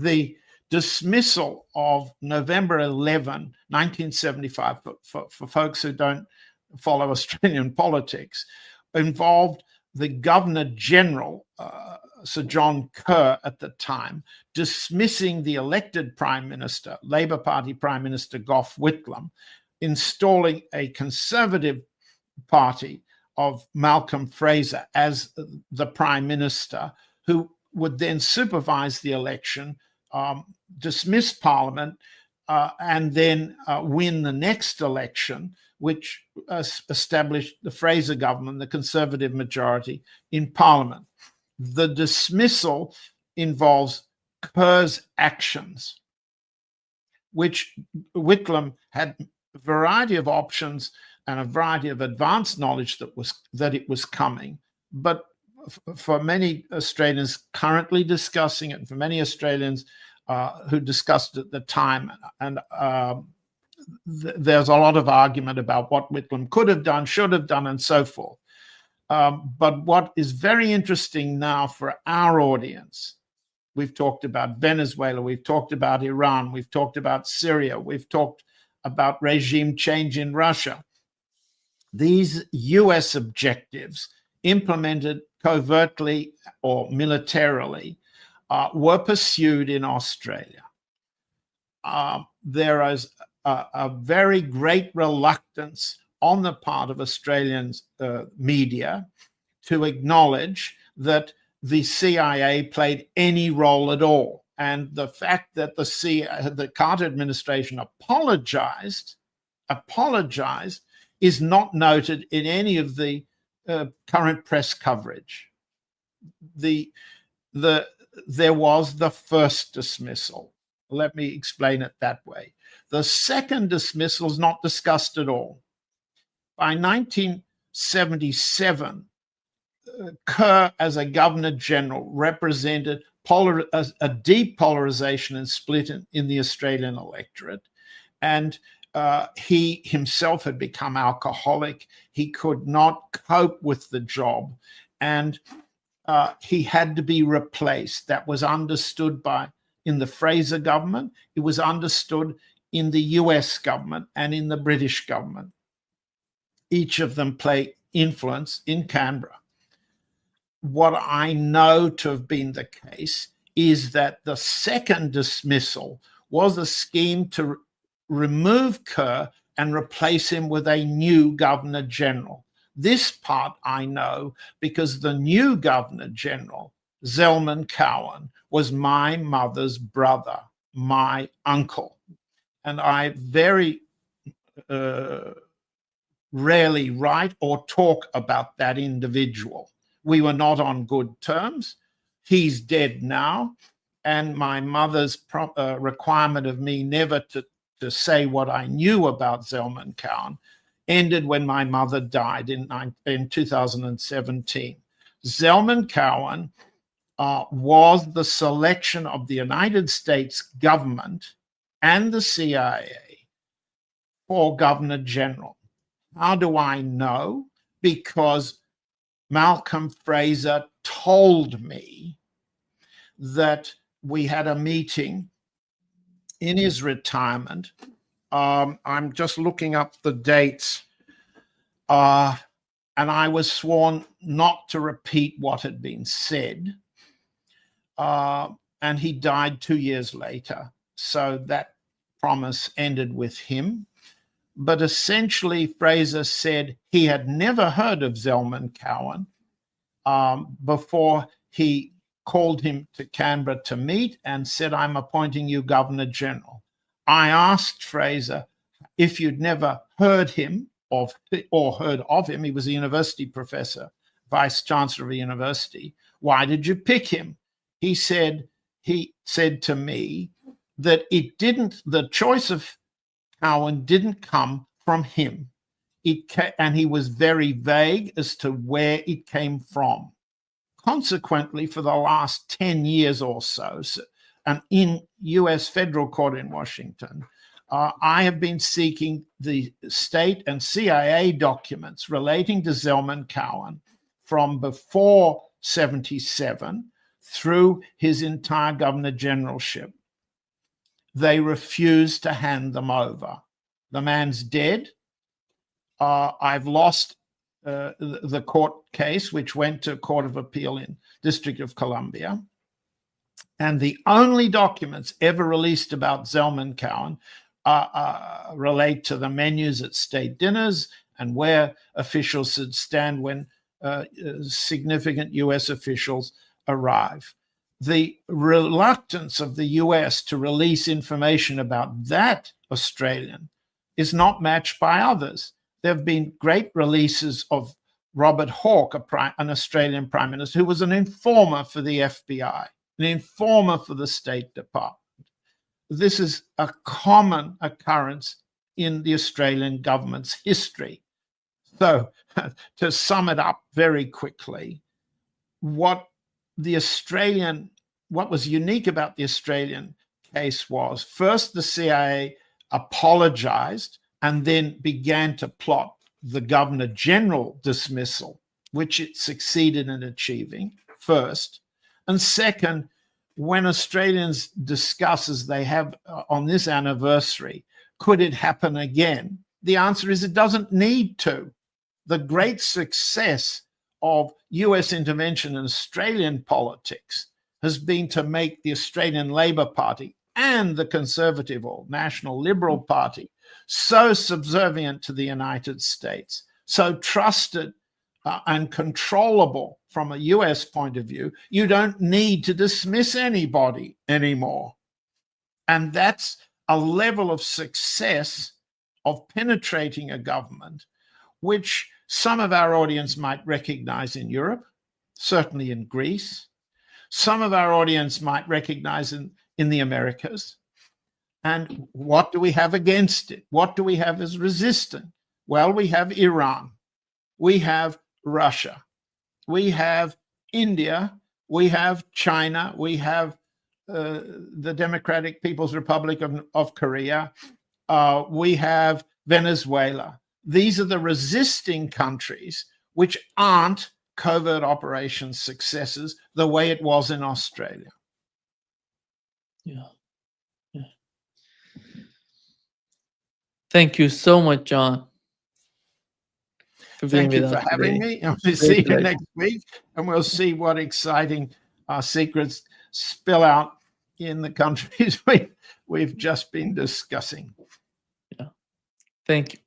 the dismissal of November 11, 1975, for folks who don't follow Australian politics, involved the Governor General, Sir John Kerr at the time, dismissing the elected Prime Minister, Labour Party Prime Minister Gough Whitlam, installing a Conservative Party of Malcolm Fraser as the Prime Minister, who would then supervise the election, dismiss Parliament, and then win the next election, which established the Fraser government, the Conservative majority in Parliament. The dismissal involves Kerr's actions, which Whitlam had a variety of options and a variety of advanced knowledge that it was coming. But for many Australians currently discussing it, and for many Australians who discussed it at the time, and there's a lot of argument about what Whitlam could have done, should have done, and so forth. But what is very interesting now for our audience, we've talked about Venezuela, we've talked about Iran, we've talked about Syria, we've talked about regime change in Russia. These US objectives, implemented covertly or militarily, were pursued in Australia. There is a very great reluctance on the part of Australian media to acknowledge that the CIA played any role at all. And the fact that the Carter administration apologized is not noted in any of the current press coverage. There was the first dismissal. Let me explain it that way. The second dismissal is not discussed at all. By 1977, Kerr, as a Governor General, represented a deep polarization and split in the Australian electorate. And he himself had become alcoholic. He could not cope with the job. And he had to be replaced. That was understood in the Fraser government. It was understood in the US government and in the British government. Each of them play influence in Canberra. What I know to have been the case is that the second dismissal was a scheme to remove Kerr and replace him with a new Governor General. This part I know because the new Governor General, Zelman Cowen, was my mother's brother, my uncle. And I very rarely write or talk about that individual. We were not on good terms. He's dead now. And my mother's requirement of me never to say what I knew about Zelman Cowen ended when my mother died in 2017. Zelman Cowen was the selection of the United States government and the CIA for Governor General. How do I know? Because Malcolm Fraser told me that we had a meeting in his retirement. I'm just looking up the dates. And I was sworn not to repeat what had been said. And he died 2 years later. So that promise ended with him. But essentially, Fraser said he had never heard of Zelman Cowen before he called him to Canberra to meet and said, "I'm appointing you Governor General." I asked Fraser if you'd never heard him or heard of him. He was a university professor, vice chancellor of a university. Why did you pick him? He said to me that the choice of Cowen didn't come from him. And he was very vague as to where it came from. Consequently, for the last 10 years or so, and in US federal court in Washington, I have been seeking the state and CIA documents relating to Zelman Cowen from before 77 through his entire governor generalship. They refused to hand them over. The man's dead. I've lost the court case, which went to Court of Appeal in District of Columbia. And the only documents ever released about Zalman Cowen relate to the menus at state dinners and where officials should stand when significant US officials arrive. The reluctance of the US to release information about that Australian is not matched by others. There have been great releases of Robert Hawke, an Australian Prime Minister, who was an informer for the FBI, an informer for the State Department. This is a common occurrence in the Australian government's history. So, to sum it up very quickly, what was unique about the Australian case was, first the CIA apologized and then began to plot the Governor General dismissal, which it succeeded in achieving, first. And second, when Australians discuss, as they have on this anniversary, could it happen again? The answer is it doesn't need to. The great success of US intervention in Australian politics has been to make the Australian Labor Party and the Conservative or National Liberal Party so subservient to the United States, so trusted and controllable from a US point of view, you don't need to dismiss anybody anymore. And that's a level of success of penetrating a government, which some of our audience might recognize in Europe, certainly in Greece. Some of our audience might recognize in the Americas. And what do we have against it? What do we have as resistant? Well, we have Iran. We have Russia. We have India. We have China. We have the Democratic People's Republic of Korea. We have Venezuela. These are the resisting countries which aren't covert operations successes the way it was in Australia. Yeah. Thank you so much, John. Thank you for having me. And we'll see you next week, and we'll see what exciting secrets spill out in the countries we've just been discussing. Yeah. Thank you.